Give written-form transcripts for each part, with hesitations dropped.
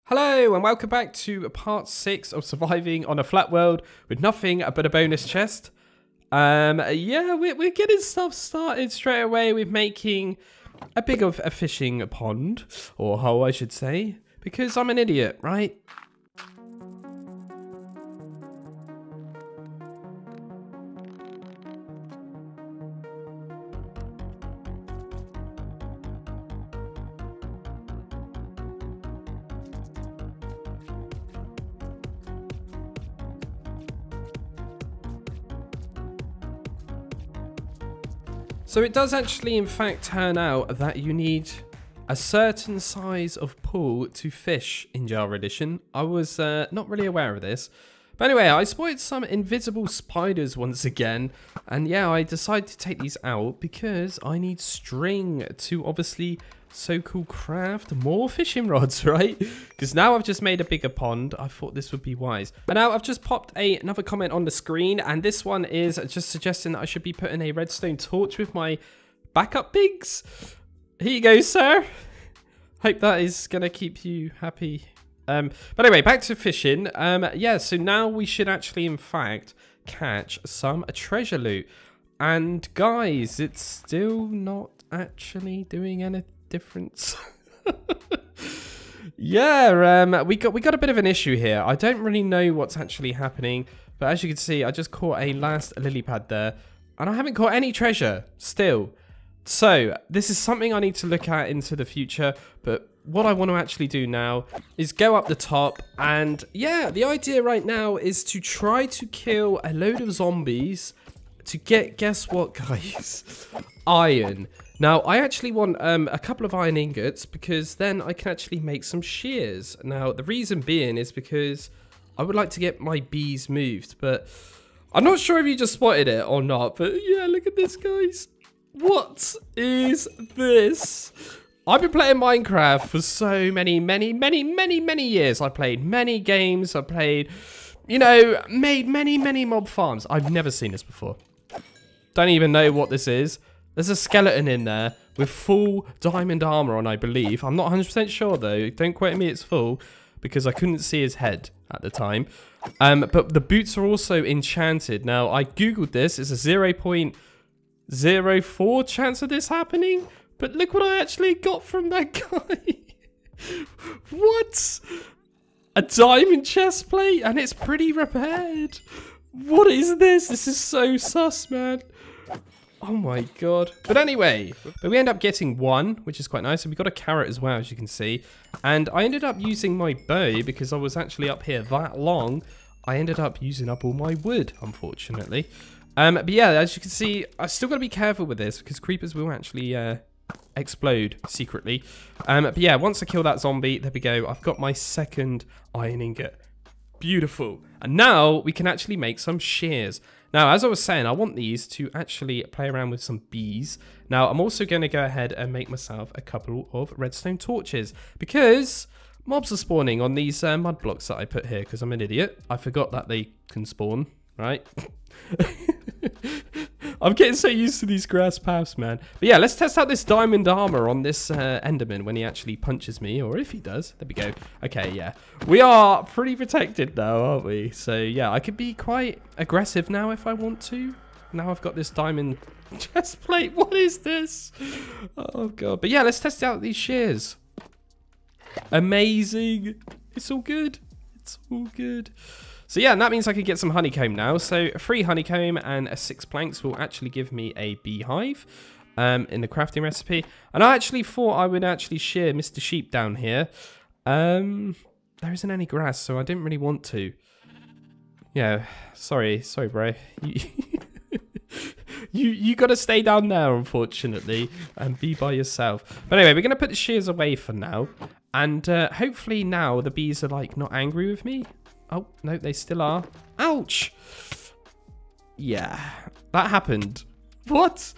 Hello and welcome back to part 6 of surviving on a flat world with nothing but a bonus chest. Yeah, we're getting stuff started straight away with making a big of a fishing pond, or hole I should say, because I'm an idiot, right? So it does actually in fact turn out that you need a certain size of pool to fish in Jar Edition. I was not really aware of this. But anyway, I spotted some invisible spiders once again. And yeah, I decided to take these out because I need string to obviously so-called craft more fishing rods, right? Because now I've just made a bigger pond. I thought this would be wise. And now I've just popped another comment on the screen. And this one is just suggesting that I should be putting a redstone torch with my backup pigs. Here you go, sir. Hope that is going to keep you happy. But anyway, back to fishing. Yeah, so now we should actually, in fact, catch some treasure loot. And guys, it's still not actually doing any difference. Yeah, we got a bit of an issue here. I don't really know what's actually happening, but as you can see, I just caught a last lily pad there, and I haven't caught any treasure still. So this is something I need to look at into the future, but what I want to actually do now is go up the top, and yeah, the idea right now is to try to kill a load of zombies to get, guess what guys, iron. Now I actually want a couple of iron ingots because then I can actually make some shears. Now the reason being is because I would like to get my bees moved, but I'm not sure if you just spotted it or not, but yeah, look at this guys. What is this? I've been playing Minecraft for so many years. I played many games. I played, you know, made many mob farms. I've never seen this before. Don't even know what this is. There's a skeleton in there with full diamond armor on, I believe. I'm not 100% sure though. Don't quote me it's full because I couldn't see his head at the time. But the boots are also enchanted. Now, I googled this. It's a 0.04 chance of this happening. But look what I actually got from that guy. What? A diamond chest plate? And it's pretty repaired. What is this? This is so sus, man. Oh my god. But anyway, we end up getting one, which is quite nice. And we got a carrot as well, as you can see. And I ended up using my bow because I was actually up here that long. I ended up using up all my wood, unfortunately. But yeah, as you can see, I still got to be careful with this because creepers will actually explode secretly. But yeah, once I kill that zombie, there we go. I've got my second iron ingot. Beautiful. And now we can actually make some shears. Now, as I was saying, I want these to actually play around with some bees. Now, I'm also going to go ahead and make myself a couple of redstone torches because mobs are spawning on these mud blocks that I put here because I'm an idiot. I forgot that they can spawn, right? I'm getting so used to these grass paths, man. But yeah, let's test out this diamond armor on this Enderman when he actually punches me, or if he does. There we go. Okay, yeah. We are pretty protected now, aren't we? So yeah, I could be quite aggressive now if I want to. Now I've got this diamond chest plate. What is this? Oh god. But yeah, let's test out these shears. Amazing. It's all good. It's all good. So yeah, and that means I could get some honeycomb now. So 3 honeycomb and 6 planks will actually give me a beehive in the crafting recipe. And I actually thought I would actually shear Mr. Sheep down here. There isn't any grass, so I didn't really want to. Yeah, sorry, bro. You got to stay down there, unfortunately, and be by yourself. But anyway, we're going to put the shears away for now. And hopefully now the bees are like not angry with me. Oh, no, they still are. Ouch! Yeah, that happened. What?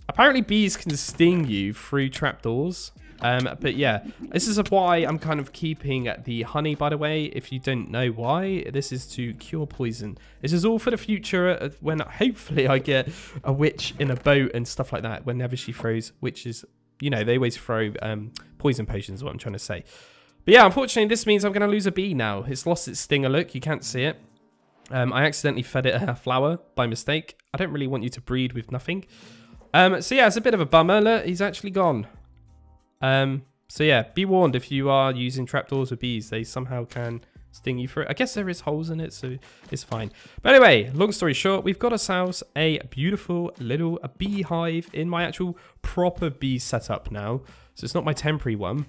Apparently bees can sting you through trapdoors. But yeah, this is why I'm kind of keeping the honey, by the way. If you don't know why, this is to cure poison. This is all for the future when hopefully I get a witch in a boat and stuff like that. Whenever she throws witches, you know, they always throw poison potions is what I'm trying to say. But yeah, unfortunately, this means I'm going to lose a bee now. It's lost its stinger, look. You can't see it. I accidentally fed it a flower by mistake. I don't really want you to breed with nothing. So yeah, it's a bit of a bummer. Look, he's actually gone. So yeah, be warned if you are using trapdoors with bees. They somehow can sting you for it. I guess there is holes in it, so it's fine. But anyway, long story short, we've got ourselves a beautiful little beehive in my actual proper bee setup now. So it's not my temporary one.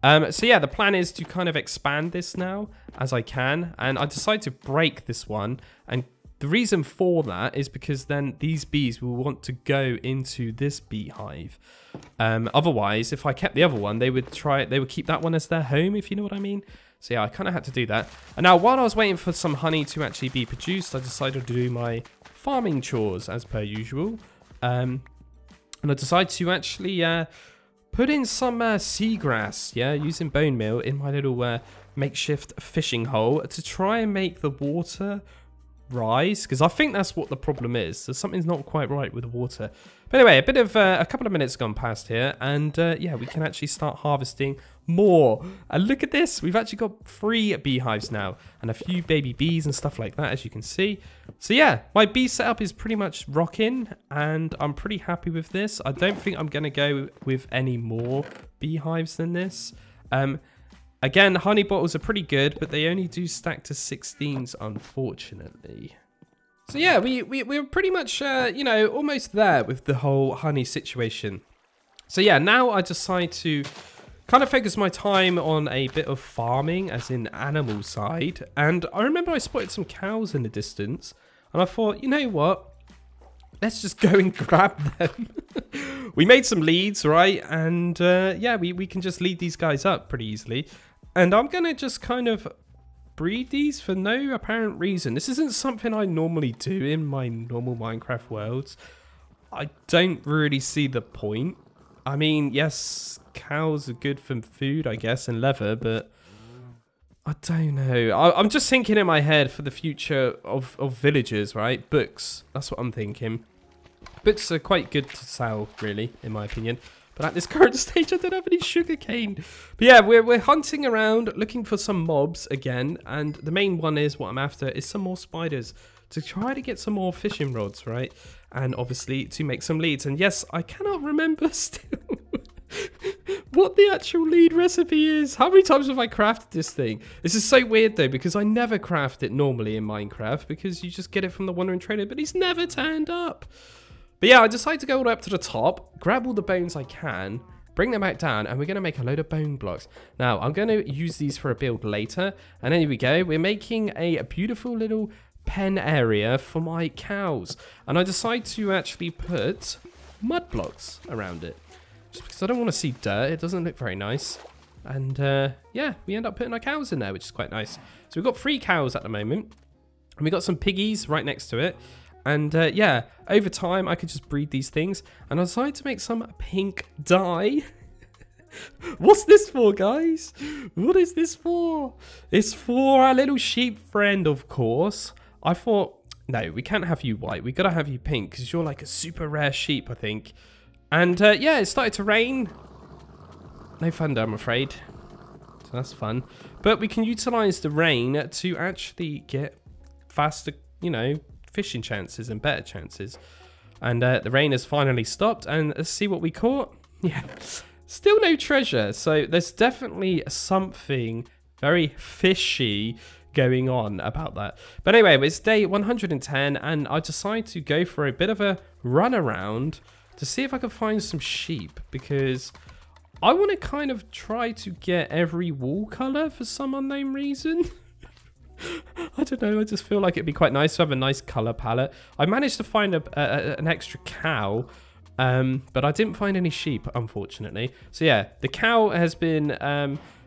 So yeah, the plan is to kind of expand this now as I can. And I decided to break this one. And the reason for that is because then these bees will want to go into this beehive. Otherwise, if I kept the other one, they would keep that one as their home, if you know what I mean. So yeah, I kind of had to do that. And now while I was waiting for some honey to actually be produced, I decided to do my farming chores as per usual. And I decided to actually put in some seagrass, yeah, using bone meal in my little makeshift fishing hole to try and make the water rise, because I think that's what the problem is. So something's not quite right with the water. But anyway, a couple of minutes gone past here, and yeah, we can actually start harvesting more. And look at this, we've actually got 3 beehives now, and a few baby bees and stuff like that, as you can see. So yeah, my bee setup is pretty much rocking, and I'm pretty happy with this. I don't think I'm gonna go with any more beehives than this. Again, honey bottles are pretty good, but they only do stack to 16s, unfortunately. So yeah, we're pretty much, you know, almost there with the whole honey situation. So yeah, now I decide to kind of focus my time on a bit of farming, as in animal side. And I remember I spotted some cows in the distance, and I thought, you know what? Let's just go and grab them. We made some leads, right? And yeah, we can just lead these guys up pretty easily. And I'm going to just kind of breed these for no apparent reason. This isn't something I normally do in my normal Minecraft worlds. I don't really see the point. I mean, yes, cows are good for food, I guess, and leather, but I don't know. I'm just thinking in my head for the future of villagers, right? Books. That's what I'm thinking. Books are quite good to sell, really, in my opinion. But at this current stage, I don't have any sugarcane. But yeah, we're hunting around, looking for some mobs again. And the main one is, what I'm after, is some more spiders. To try to get some more fishing rods, right? And obviously, to make some leads. And yes, I cannot remember still what the actual lead recipe is. How many times have I crafted this thing? This is so weird, though, because I never craft it normally in Minecraft. Because you just get it from the Wandering Trader, but he's never turned up. But yeah, I decided to go all the way up to the top, grab all the bones I can, bring them back down, and we're going to make a load of bone blocks. Now, I'm going to use these for a build later. And there we go. We're making a beautiful little pen area for my cows. And I decided to actually put mud blocks around it. Just because I don't want to see dirt. It doesn't look very nice. And yeah, we end up putting our cows in there, which is quite nice. So we've got 3 cows at the moment. And we've got some piggies right next to it. And yeah, over time, I could just breed these things. And I decided to make some pink dye. What's this for, guys? What is this for? It's for our little sheep friend, of course. I thought, no, we can't have you white. We got to have you pink because you're like a super rare sheep, I think. And yeah, it started to rain. No thunder, I'm afraid. So that's fun. But we can utilize the rain to actually get faster, you know, fishing chances and better chances. And the rain has finally stopped, and let's see what we caught. Yeah, still no treasure, so there's definitely something very fishy going on about that. But anyway, it's day 110, and I decided to go for a bit of a run around to see if I can find some sheep, because I want to kind of try to get every wool color for some unknown reason. I don't know, I just feel like it'd be quite nice to have a nice color palette. I managed to find an extra cow, but I didn't find any sheep, unfortunately. So yeah, the cow has been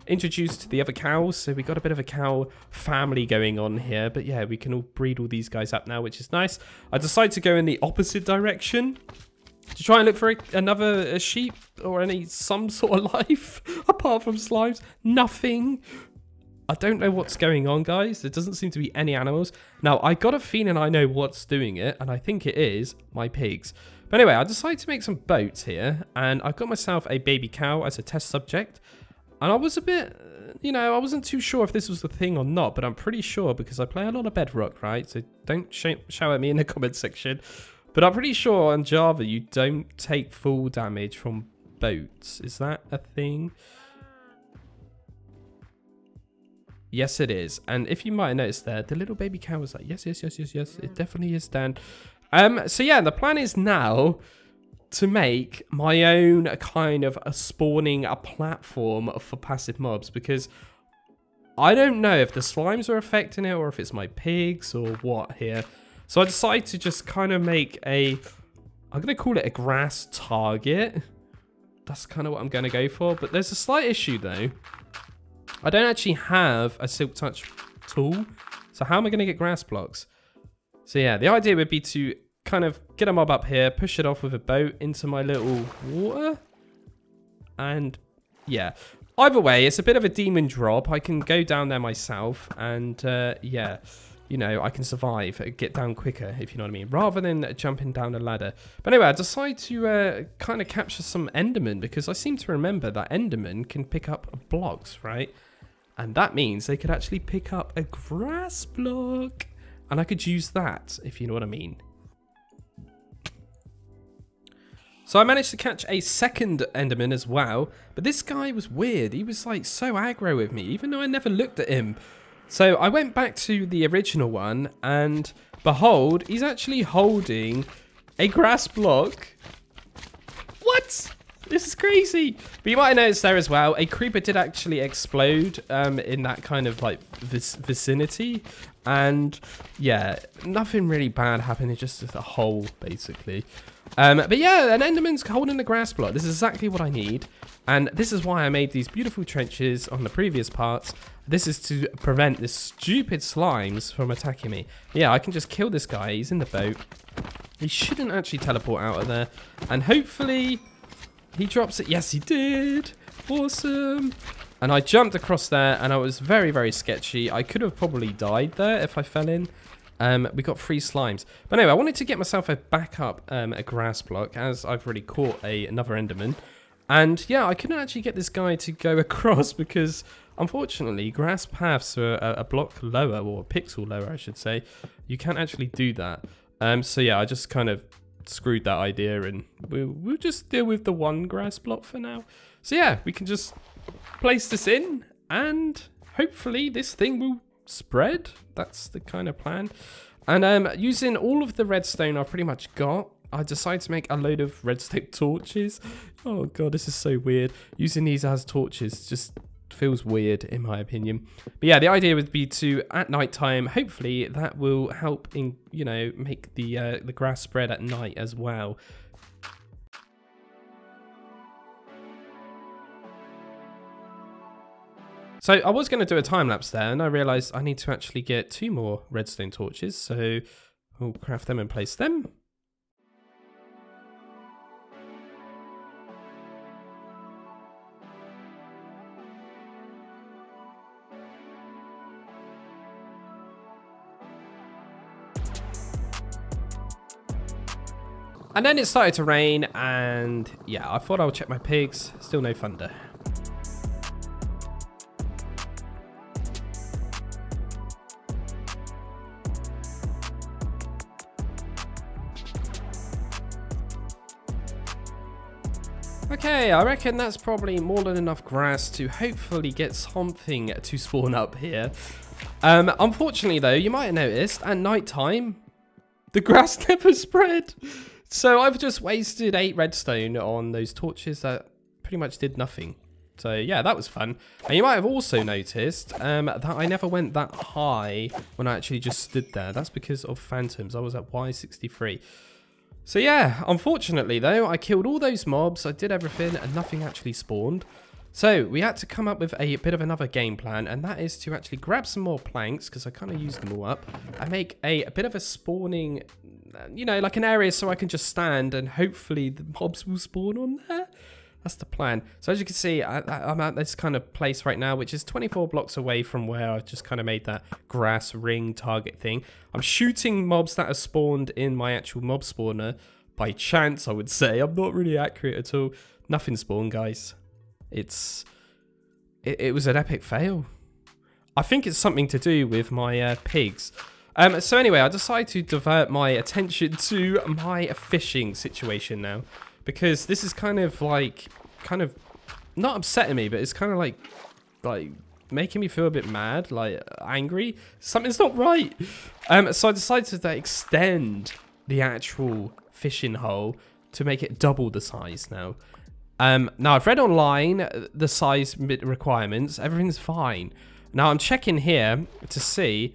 introduced to the other cows, so we got a bit of a cow family going on here. But yeah, we can all breed all these guys up now, which is nice. I decided to go in the opposite direction to try and look for another sheep or some sort of life apart from slimes. Nothing. I don't know what's going on, guys. There doesn't seem to be any animals. Now, I got a feeling I know what's doing it, and I think it is my pigs. But anyway, I decided to make some boats here, and I've got myself a baby cow as a test subject. And I was a bit, you know, I wasn't too sure if this was the thing or not, but I'm pretty sure because I play a lot of Bedrock, right? So don't shout at me in the comment section. But I'm pretty sure on Java you don't take full damage from boats. Is that a thing? Yes, it is. And if you might have noticed there, the little baby cow was like, yes, yes, yes, yes, yes. It definitely is, Dan. So yeah, the plan is now to make my own kind of spawning a platform for passive mobs, because I don't know if the slimes are affecting it or if it's my pigs or what here. So I decided to just kind of make I'm going to call it a grass target. That's kind of what I'm going to go for. But there's a slight issue though. I don't actually have a silk touch tool. So how am I going to get grass blocks? So yeah, the idea would be to kind of get a mob up here, push it off with a boat into my little water. And yeah, either way, it's a bit of a demon drop. I can go down there myself and yeah, you know, I can survive, get down quicker, if you know what I mean, rather than jumping down a ladder. But anyway, I decided to kind of capture some Endermen because I seem to remember that Endermen can pick up blocks, right? And that means they could actually pick up a grass block. And I could use that, if you know what I mean. So I managed to catch a second Enderman as well. But this guy was weird. He was like so aggro with me, even though I never looked at him. So I went back to the original one, and behold, he's actually holding a grass block. What? This is crazy. But you might have noticed there as well, a creeper did actually explode in that kind of like vicinity. And yeah, nothing really bad happened. It's just a hole, basically. But yeah, an Enderman's holding the grass block. This is exactly what I need. And this is why I made these beautiful trenches on the previous parts. This is to prevent the stupid slimes from attacking me. Yeah, I can just kill this guy. He's in the boat. He shouldn't actually teleport out of there. And hopefully he drops it. Yes, he did. Awesome. And I jumped across there and I was very, very sketchy. I could have probably died there if I fell in. We got 3 slimes. But anyway, I wanted to get myself a backup a grass block as I've already caught another Enderman. And yeah, I couldn't actually get this guy to go across because unfortunately grass paths are a block lower, or a pixel lower I should say. You can't actually do that. So yeah, I just kind of screwed that idea and we'll just deal with the 1 grass block for now. So yeah, we can just place this in and hopefully this thing will spread. That's the kind of plan. And using all of the redstone I've pretty much got, I decided to make a load of redstone torches. Oh god, this is so weird. Using these as torches just feels weird in my opinion. But yeah, the idea would be to, at night time, hopefully that will help in, you know, make the grass spread at night as well. So I was going to do a time lapse there and I realized I need to actually get 2 more redstone torches. So we'll craft them and place them. And then it started to rain and yeah, I thought I would check my pigs. Still no thunder. Okay, I reckon that's probably more than enough grass to hopefully get something to spawn up here. Unfortunately though, you might have noticed at night time, the grass never spread. So I've just wasted 8 redstone on those torches that pretty much did nothing. So yeah, that was fun. And you might have also noticed that I never went that high when I actually just stood there. That's because of phantoms. I was at Y63. So yeah, unfortunately though, I killed all those mobs, I did everything, and nothing actually spawned. So we had to come up with a bit of another game plan, and that is to actually grab some more planks, because I kind of used them all up, and make a bit of a spawning, you know, like an area so I can just stand, and hopefully the mobs will spawn on there. That's the plan. So as you can see, I'm at this kind of place right now, which is 24 blocks away from where I've just kind of made that grass ring target thing. I'm shooting mobs that are spawned in my actual mob spawner by chance, I would say. I'm not really accurate at all. Nothing spawned, guys. It's it was an epic fail. I think it's something to do with my pigs. So anyway, I decided to divert my attention to my fishing situation now, because this is kind of not upsetting me, but it's kind of like making me feel a bit mad, like angry. Something's not right. So I decided to extend the actual fishing hole to make it double the size now. Now I've read online the size requirements. Everything's fine. Now I'm checking here to see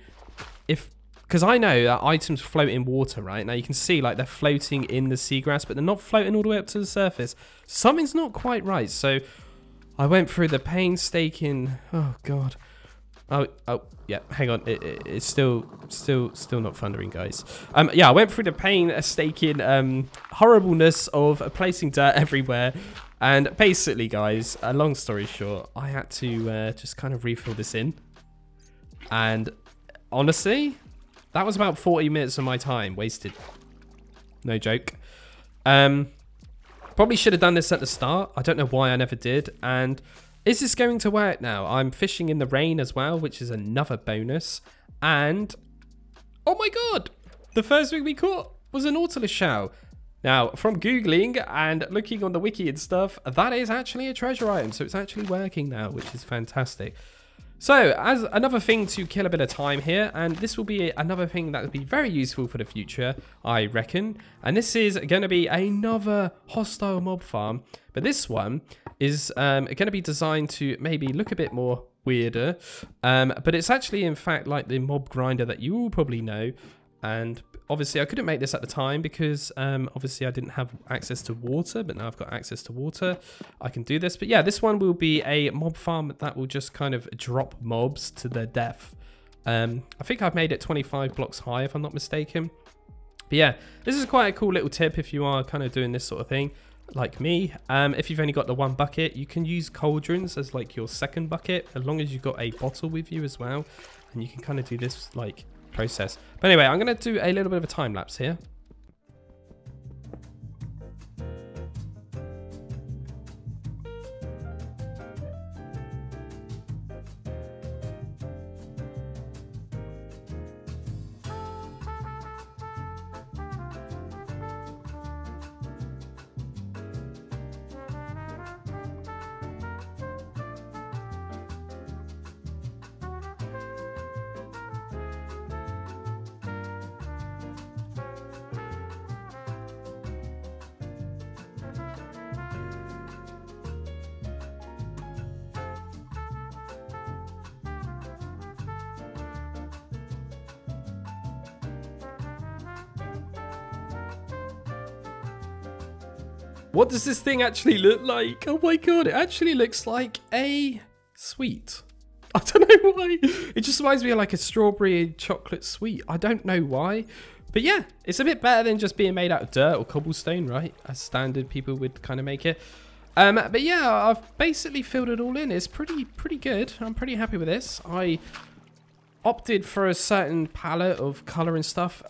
if, because I know that items float in water, right? Now you can see like they're floating in the seagrass, but they're not floating all the way up to the surface. Something's not quite right. So I went through the painstaking, oh god. Oh yeah, hang on. It's still not thundering, guys. Yeah, I went through the painstaking horribleness of placing dirt everywhere. And basically, guys, a long story short, I had to just kind of refill this in. And honestly, that was about 40 minutes of my time wasted. No joke. Probably should have done this at the start. I don't know why I never did. And is this going to work now? I'm fishing in the rain as well, which is another bonus. And, oh my god, the first thing we caught was a nautilus shell. Now, from Googling and looking on the wiki and stuff, that is actually a treasure item. So it's actually working now, which is fantastic. So, as another thing to kill a bit of time here, and this will be another thing that will be very useful for the future, I reckon. And this is going to be another hostile mob farm. But this one is going to be designed to maybe look a bit more weirder. But it's actually, in fact, like the mob grinder that you all probably know. And obviously I couldn't make this at the time because obviously I didn't have access to water, but now I've got access to water. I can do this. But yeah, this one will be a mob farm that will just kind of drop mobs to their death. I think I've made it 25 blocks high if I'm not mistaken. But yeah, this is quite a cool little tip if you are kind of doing this sort of thing like me. If you've only got the one bucket, you can use cauldrons as like your second bucket, as long as you've got a bottle with you as well. And you can kind of do this like process. But anyway, I'm going to do a little bit of a time lapse here. What does this thing actually look like? Oh my god, it actually looks like a sweet. I don't know why. It just reminds me of like a strawberry chocolate sweet. I don't know why. But yeah, it's a bit better than just being made out of dirt or cobblestone, right? As standard people would kind of make it. But yeah, I've basically filled it all in. It's pretty good. I'm pretty happy with this. I opted for a certain palette of color and stuff.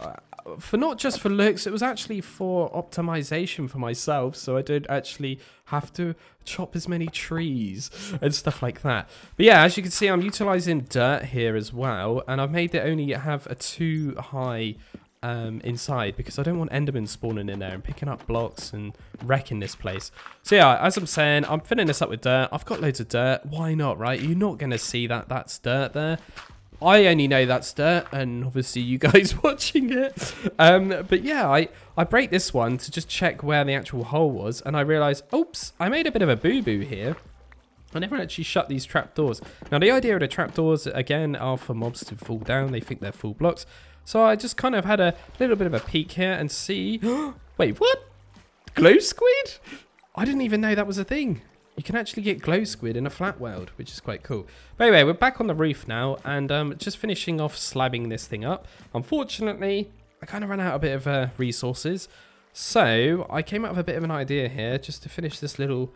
For not just for looks, it was actually for optimization for myself, so I don't actually have to chop as many trees and stuff like that. But yeah, as you can see, I'm utilizing dirt here as well, and I've made it only have a 2 high inside because I don't want endermen spawning in there and picking up blocks and wrecking this place. So yeah, as I'm saying, I'm filling this up with dirt. I've got loads of dirt. Why not, right? You're not going to see that that's dirt there. I only know that's dirt, and obviously you guys watching it. But yeah, I break this one to just check where the actual hole was, and I realized, oops, I made a bit of a boo-boo here. I never actually shut these trapdoors. Now, the idea of the trapdoors, again, are for mobs to fall down. They think they're full blocks. So I just kind of had a little bit of a peek here and see... Wait, what? Glow squid? I didn't even know that was a thing. You can actually get glow squid in a flat world, which is quite cool. But anyway, we're back on the roof now, and just finishing off slabbing this thing up. Unfortunately, I kind of ran out a bit of resources. So I came up with a bit of an idea here, just to finish this little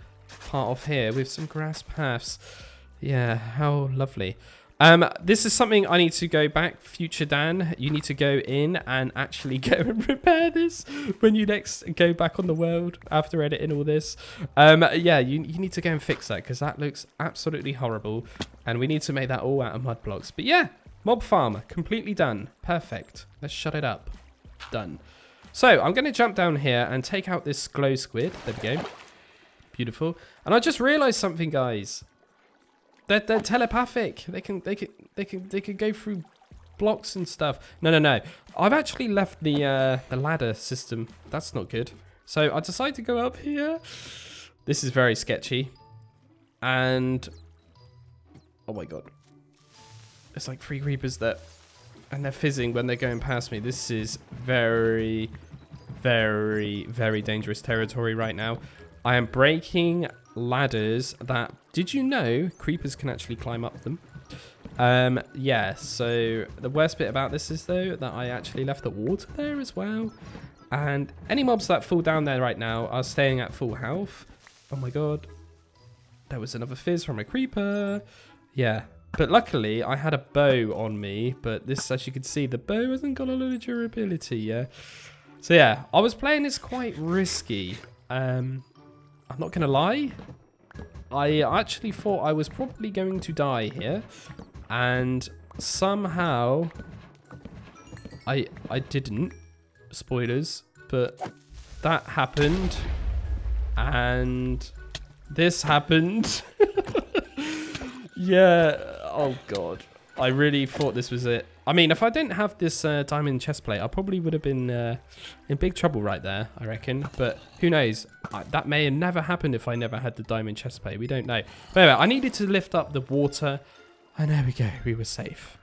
part off here with some grass paths. Yeah, how lovely. This is something I need to go back, future Dan. You need to go in and actually go and repair this when you next go back on the world after editing all this. Yeah, you need to go and fix that because that looks absolutely horrible. And we need to make that all out of mud blocks. But yeah, mob farm completely done. Perfect. Let's shut it up. Done. So I'm going to jump down here and take out this glow squid. There we go. Beautiful. And I just realized something, guys. They're telepathic. They can go through blocks and stuff. No. I've actually left the ladder system. That's not good. So I decided to go up here. This is very sketchy. And oh my god. It's like 3 creepers that, and they're fizzing when they're going past me. This is very, very, very dangerous territory right now. I am breaking ladders that, did you know creepers can actually climb up them? Yeah, so the worst bit about this is though that I actually left the water there as well. And any mobs that fall down there right now are staying at full health. Oh my god. There was another fizz from a creeper. Yeah. But luckily, I had a bow on me. But this, as you can see, the bow hasn't got a lot of durability, yeah. So yeah, I was playing this quite risky. I'm not going to lie. I actually thought I was probably going to die here. And somehow, I didn't. Spoilers. But that happened. And this happened. Yeah. Oh, God. I really thought this was it. I mean, if I didn't have this diamond chest plate, I probably would have been in big trouble right there, I reckon. But who knows? That may have never happened if I never had the diamond chest plate. We don't know. But anyway, I needed to lift up the water. And there we go. We were safe.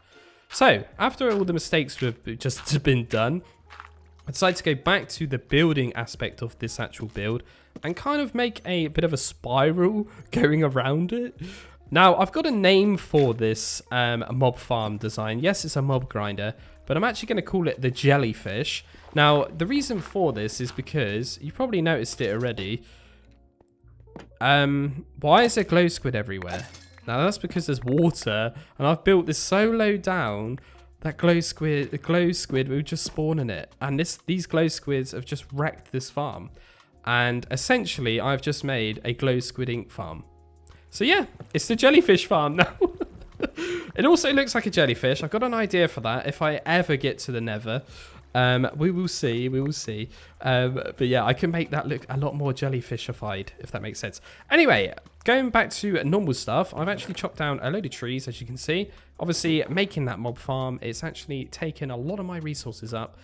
So, after all the mistakes have just been done, I decided to go back to the building aspect of this actual build and kind of make a bit of a spiral going around it. Now, I've got a name for this mob farm design. Yes, it's a mob grinder, but I'm actually going to call it the jellyfish. Now, the reason for this is because you probably noticed it already. Why is there glow squid everywhere? Now, that's because there's water, and I've built this so low down that the glow squid will just spawn in it. And these glow squids have just wrecked this farm. And essentially, I've just made a glow squid ink farm. So yeah, it's the jellyfish farm now. It also looks like a jellyfish. I've got an idea for that. If I ever get to the nether, we will see. We will see. But yeah, I can make that look a lot more jellyfishified, if that makes sense. Anyway, going back to normal stuff, I've actually chopped down a load of trees, as you can see. Obviously, making that mob farm, it's actually taken a lot of my resources up.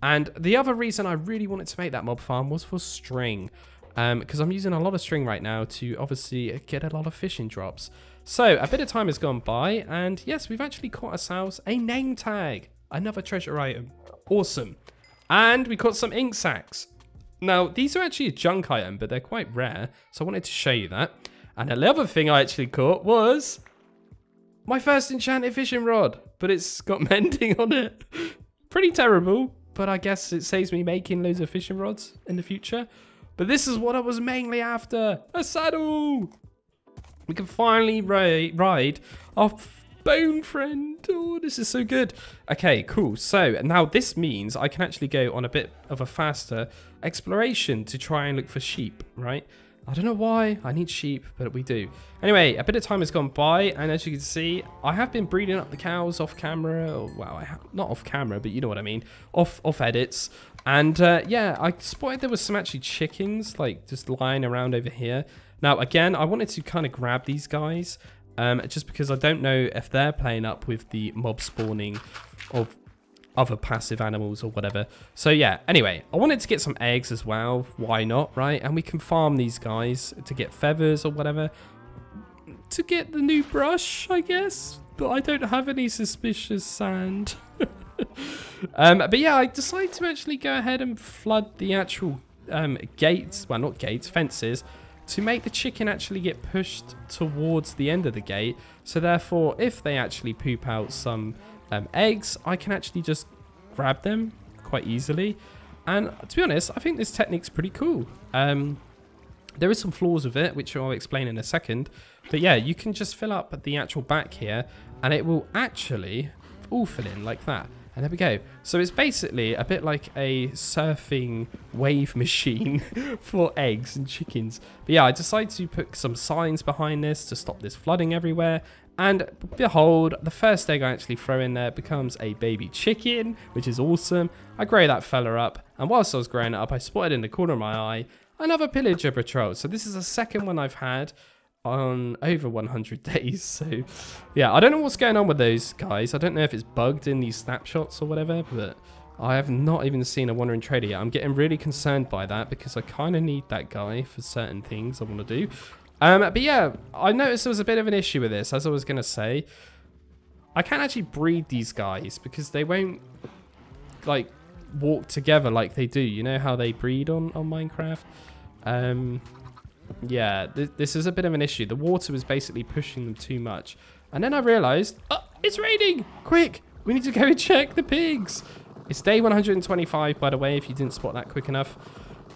And the other reason I really wanted to make that mob farm was for string. Because I'm using a lot of string right now to obviously get a lot of fishing drops. So a bit of time has gone by, and yes, we've actually caught ourselves a name tag. Another treasure item. Awesome. And we caught some ink sacks. Now, these are actually a junk item, but they're quite rare. So I wanted to show you that. And the other thing I actually caught was my first enchanted fishing rod. But it's got mending on it. Pretty terrible. But I guess it saves me making loads of fishing rods in the future. But this is what I was mainly after. A saddle. We can finally ride our bone friend. Oh, this is so good. Okay, cool. So now this means I can actually go on a bit of a faster exploration to try and look for sheep, right? I don't know why I need sheep, but we do. Anyway, a bit of time has gone by, and as you can see, I have been breeding up the cows off camera. Or, well, not off camera, but you know what I mean. Off edits. And yeah, I spotted there was some actually chickens, like just lying around over here. Now, again, I wanted to kind of grab these guys, just because I don't know if they're playing up with the mob spawning of other passive animals or whatever. So yeah, anyway, I wanted to get some eggs as well. Why not, right? And we can farm these guys to get feathers or whatever. To get the new brush, I guess. But I don't have any suspicious sand. But yeah, I decided to actually go ahead and flood the actual gates. Well, not gates, fences. To make the chicken actually get pushed towards the end of the gate. So therefore, if they actually poop out some eggs, I can actually just grab them quite easily. And to be honest, I think this technique's pretty cool. There is some flaws with it, which I'll explain in a second. But yeah, you can just fill up the actual back here, and it will actually all fill in like that. And there we go. So it's basically a bit like a surfing wave machine for eggs and chickens. But yeah, I decided to put some signs behind this to stop this flooding everywhere. And behold, the first egg I actually throw in there becomes a baby chicken, which is awesome. I grow that fella up, and whilst I was growing it up, I spotted in the corner of my eye another pillager patrol. So this is the second one I've had on over 100 days. So yeah, I don't know what's going on with those guys. I don't know if it's bugged in these snapshots or whatever, but I have not even seen a wandering trader yet. I'm getting really concerned by that because I kind of need that guy for certain things I want to do. But yeah, I noticed there was a bit of an issue with this. As I was going to say, I can't actually breed these guys because they won't like walk together like they do. You know how they breed on Minecraft? Yeah, this is a bit of an issue. The water was basically pushing them too much. And then I realized, oh, it's raining! Quick, we need to go and check the pigs. It's day 125, by the way, if you didn't spot that quick enough.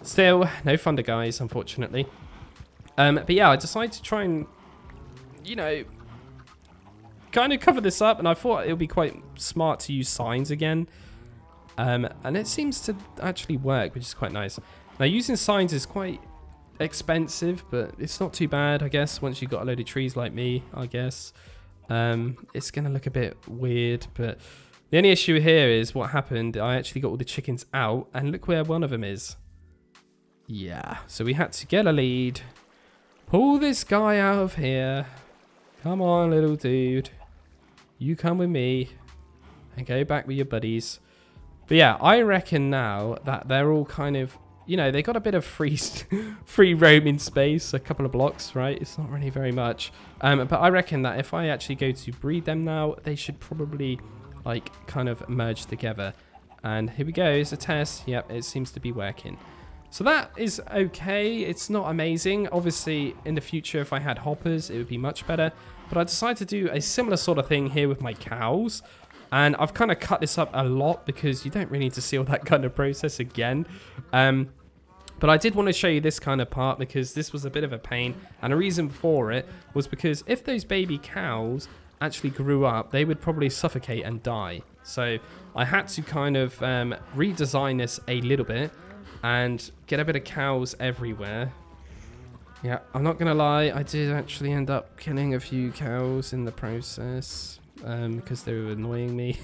Still, no thunder, guys, unfortunately. But yeah, I decided to try and, you know, kind of cover this up. And I thought it would be quite smart to use signs again. And it seems to actually work, which is quite nice. Now, using signs is quite expensive, but it's not too bad, I guess, once you've got a load of trees like me, I guess. It's going to look a bit weird, but the only issue here is what happened. I actually got all the chickens out, and look where one of them is. Yeah, so we had to get a lead. Pull this guy out of here. Come on, little dude. You come with me and go back with your buddies. But yeah, I reckon now that they're all kind of, you know, they got a bit of free roaming space, a couple of blocks, right? It's not really very much. But I reckon that if I actually go to breed them now, they should probably like kind of merge together. And here we go, it's a test. Yep, it seems to be working. So that is okay. It's not amazing. Obviously, in the future, if I had hoppers, it would be much better. But I decided to do a similar sort of thing here with my cows. And I've kind of cut this up a lot because you don't really need to see all that kind of process again. But I did want to show you this kind of part because this was a bit of a pain. And the reason for it was because if those baby cows actually grew up, they would probably suffocate and die. So I had to kind of redesign this a little bit and get a bit of cows everywhere. Yeah, I'm not going to lie. I did actually end up killing a few cows in the process. Because they were annoying me.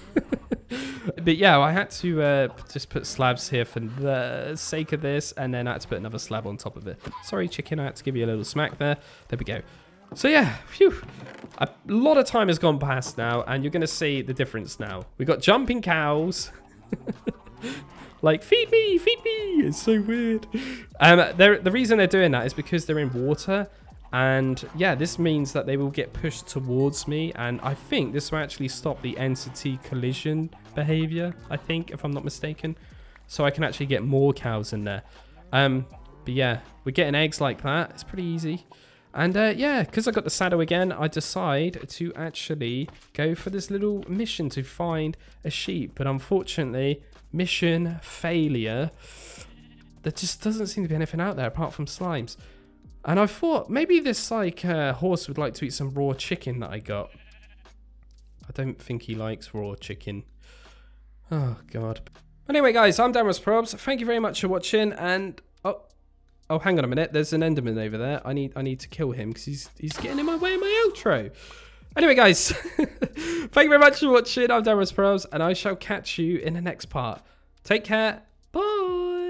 But yeah, I had to just put slabs here for the sake of this, and then I had to put another slab on top of it. Sorry, chicken, I had to give you a little smack there. There we go. So yeah, phew. A lot of time has gone past now, and you're going to see the difference now. We got jumping cows. Like, feed me, feed me. It's so weird. The reason they're doing that is because they're in water. And yeah, this means that they will get pushed towards me. And I think this will actually stop the entity collision behavior, I think, if I'm not mistaken. So I can actually get more cows in there. But yeah, we're getting eggs like that. It's pretty easy. And yeah, because I got the saddle again, I decide to actually go for this little mission to find a sheep. But unfortunately, mission failure. There just doesn't seem to be anything out there apart from slimes. And I thought maybe this like horse would like to eat some raw chicken that I got. I don't think he likes raw chicken. Oh god. Anyway guys, I'm DanRobzProbz. Thank you very much for watching, and oh hang on a minute, there's an Enderman over there. I need to kill him because he's getting in my way of my outro. Anyway guys, thank you very much for watching. I'm DanRobzProbz, and I shall catch you in the next part. Take care. Bye.